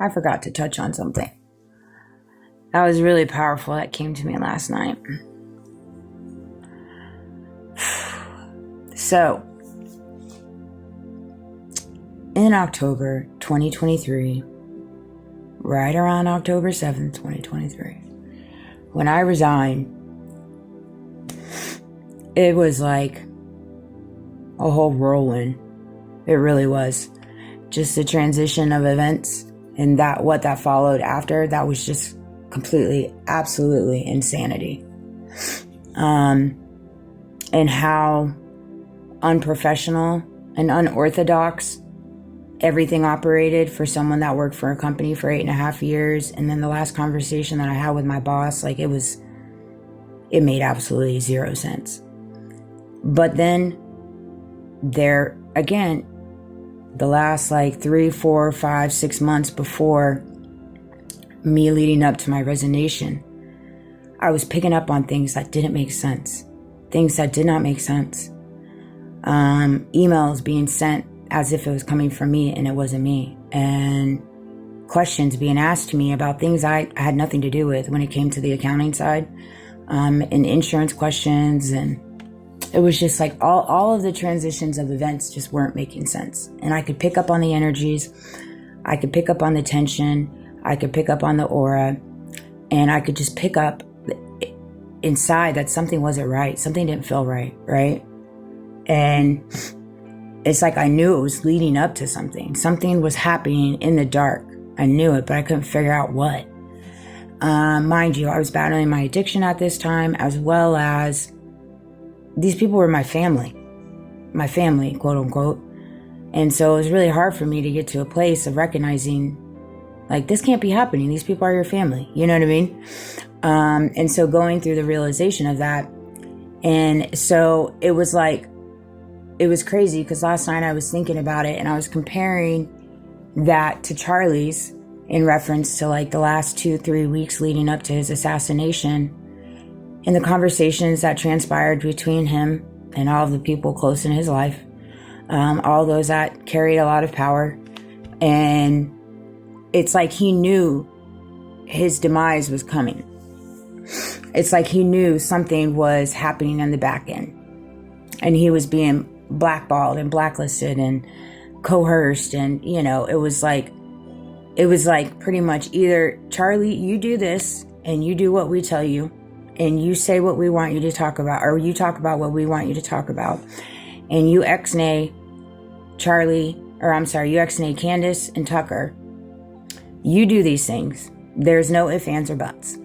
I forgot to touch on something. That was really powerful. That came to me last night. So, in October 2023, right around October 7th, 2023, when I resigned, it was like a whole whirlwind. It really was. Just the transition of events and what that followed after, that was just completely, absolutely insanity. And how unprofessional and unorthodox everything operated for someone that worked for a company for 8.5 years. And then the last conversation that I had with my boss, like it made absolutely zero sense. But then there again, the last like 3, 4, 5, 6 months before me leading up to my resignation, I was picking up on things that didn't make sense. Things that did not make sense. Emails being sent as if it was coming from me and it wasn't me. And questions being asked to me about things I had nothing to do with when it came to the accounting side. And insurance questions. And it was just like all of the transitions of events just weren't making sense. And I could pick up on the energies. I could pick up on the tension. I could pick up on the aura. And I could just pick up inside that something wasn't right. Something didn't feel right, right? And it's like I knew it was leading up to something. Something was happening in the dark. I knew it, but I couldn't figure out what. Mind you, I was battling my addiction at this time, as well as these people were my family, quote unquote. And so it was really hard for me to get to a place of recognizing, like, this can't be happening. These people are your family. You know what I mean? And so going through the realization of that. And so it was like, it was crazy because last night I was thinking about it and I was comparing that to Charlie's in reference to like the last 2-3 weeks leading up to his assassination and the conversations that transpired between him and all of the people close in his life, all those that carried a lot of power. And it's like he knew his demise was coming. It's like he knew something was happening in the back end. And he was being blackballed and blacklisted and coerced. And, you know, it was like pretty much either, Charlie, you do this and you do what we tell you and you say what we want you to talk about, or you talk about what we want you to talk about. And you ex-nay Candace and Tucker. You do these things. There's no ifs, ands, or buts.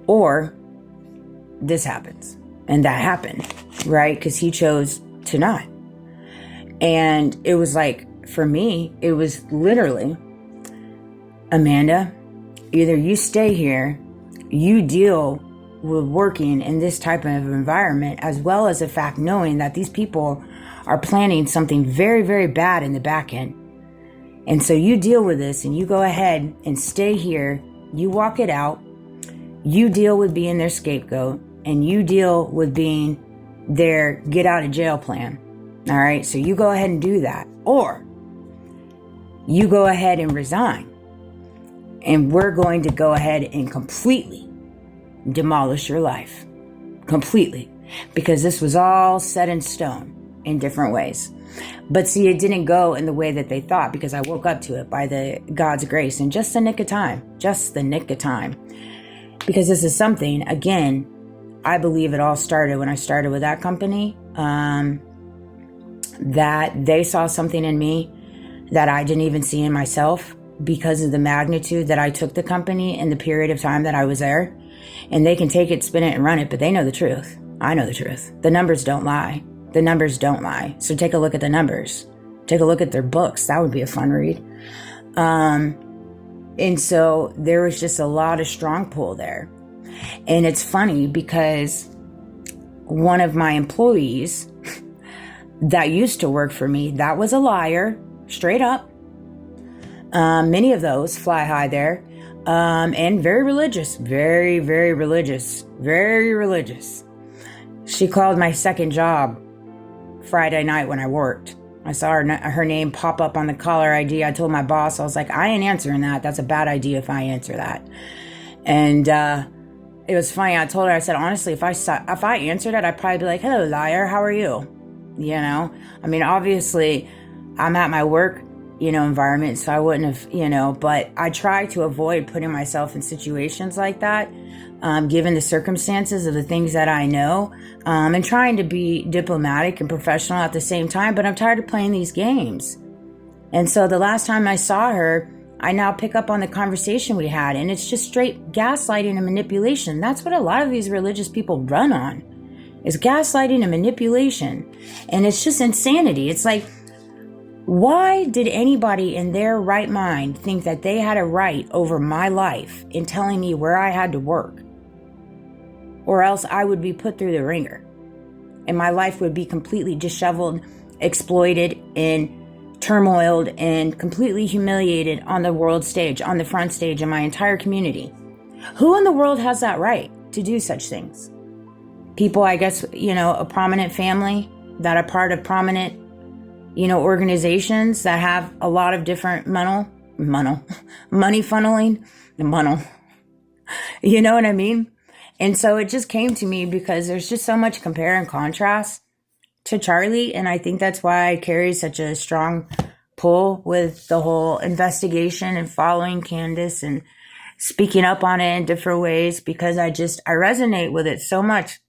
Or this happens. And that happened, right? Because he chose to not. And it was like, for me, it was literally, Amanda, either you stay here, you deal with working in this type of environment, as well as the fact knowing that these people are planning something very, very bad in the back end. And so you deal with this and you go ahead and stay here. You walk it out. You deal with being their scapegoat and you deal with being their get out of jail plan. All right. So you go ahead and do that, or you go ahead and resign, and we're going to go ahead and completely demolish your life completely, because this was all set in stone in different ways. But see, it didn't go in the way that they thought, because I woke up to it by God's grace in just the nick of time, because this is something, again, I believe it all started when I started with that company, that they saw something in me that I didn't even see in myself, because of the magnitude that I took the company in the period of time that I was there. And they can take it, spin it, and run it, but they know the truth. I know the truth. The numbers don't lie. So take a look at the numbers. Take a look at their books. That would be a fun read. And so there was just a lot of strong pull there. And it's funny because one of my employees that used to work for me, that was a liar, straight up. Many of those fly high there. And very religious, very, very religious, very religious. She called my second job Friday night when I worked I saw her name pop up on the caller ID. I told my boss, I was like, I ain't answering that. That's a bad idea if I answer that. And it was funny. I told her, I said, honestly, if I answered it, I'd probably be like, hello, liar, how are you? You know? I mean, obviously, I'm at my work, environment, so I wouldn't have, but I try to avoid putting myself in situations like that, given the circumstances of the things that I know, and trying to be diplomatic and professional at the same time, but I'm tired of playing these games. And so the last time I saw her, I now pick up on the conversation we had, and it's just straight gaslighting and manipulation. That's what a lot of these religious people run on, is gaslighting and manipulation. And it's just insanity. It's like, why did anybody in their right mind think that they had a right over my life in telling me where I had to work? Or else I would be put through the ringer, and my life would be completely disheveled, exploited, and turmoiled, and completely humiliated on the world stage, on the front stage in my entire community. Who in the world has that right to do such things? People, I guess, a prominent family that are part of prominent, organizations that have a lot of different money funneling, you know what I mean? And so it just came to me because there's just so much compare and contrast to Charlie. And I think that's why I carry such a strong pull with the whole investigation and following Candace and speaking up on it in different ways, because I resonate with it so much.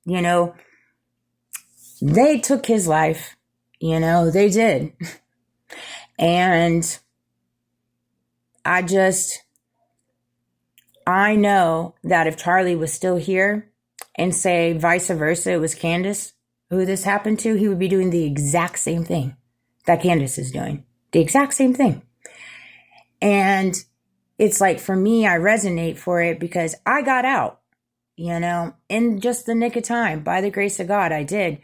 They took his life, they did. And I know that if Charlie was still here and say vice versa, it was Candace who this happened to, he would be doing the exact same thing that Candace is doing. The exact same thing. And it's like, for me, I resonate for it because I got out, in just the nick of time. By the grace of God, I did.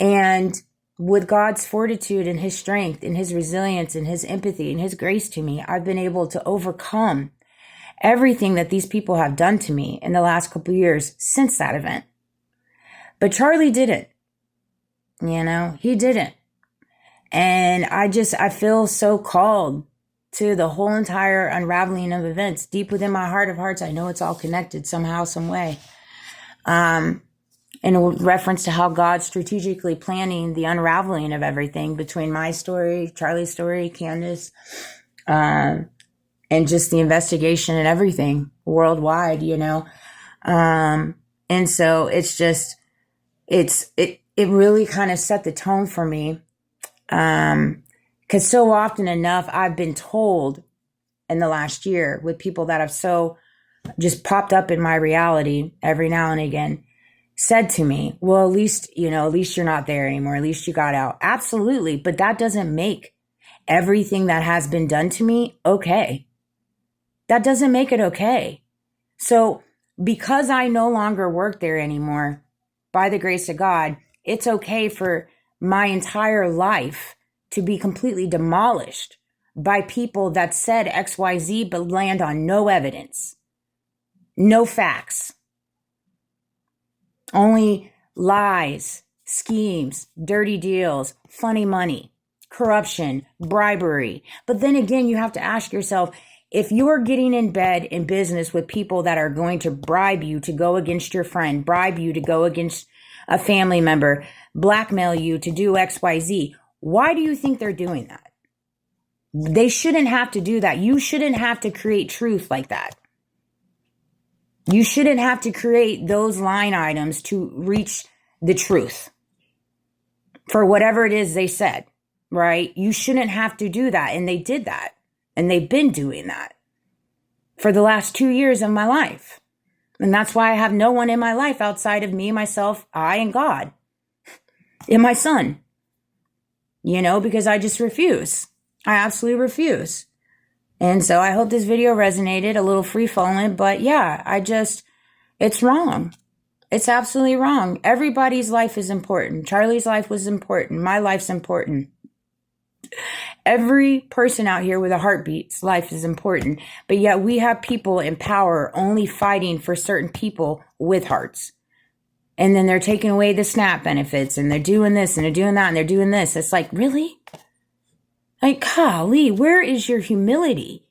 And with God's fortitude and his strength and his resilience and his empathy and his grace to me, I've been able to overcome everything that these people have done to me in the last couple of years since that event. But Charlie didn't, he didn't. And I feel so called to the whole entire unraveling of events deep within my heart of hearts. I know it's all connected somehow, some way. In reference to how God's strategically planning the unraveling of everything between my story, Charlie's story, Candace, and just the investigation and everything worldwide, and so it's just, it really kind of set the tone for me, because so often enough I've been told in the last year with people that have so just popped up in my reality every now and again, said to me, well, at least you're not there anymore. At least you got out. Absolutely. But that doesn't make everything that has been done to me okay. That doesn't make it okay. So because I no longer work there anymore, by the grace of God, it's okay for my entire life to be completely demolished by people that said XYZ but land on no evidence, no facts, only lies, schemes, dirty deals, funny money, corruption, bribery. But then again, you have to ask yourself, if you are getting in bed in business with people that are going to bribe you to go against your friend, bribe you to go against a family member, blackmail you to do XYZ, why do you think they're doing that? They shouldn't have to do that. You shouldn't have to create truth like that. You shouldn't have to create those line items to reach the truth for whatever it is they said, right? You shouldn't have to do that. And they did that. And they've been doing that for the last 2 years of my life. And that's why I have no one in my life outside of me, myself, I, and God, and my son, because I just refuse. I absolutely refuse. And so I hope this video resonated, a little free-falling, but yeah, it's wrong. It's absolutely wrong. Everybody's life is important. Charlie's life was important. My life's important. Every person out here with a heartbeat's life is important, but yet we have people in power only fighting for certain people with hearts. And then they're taking away the SNAP benefits and they're doing this and they're doing that and they're doing this. It's like, really? Like, golly, where is your humility?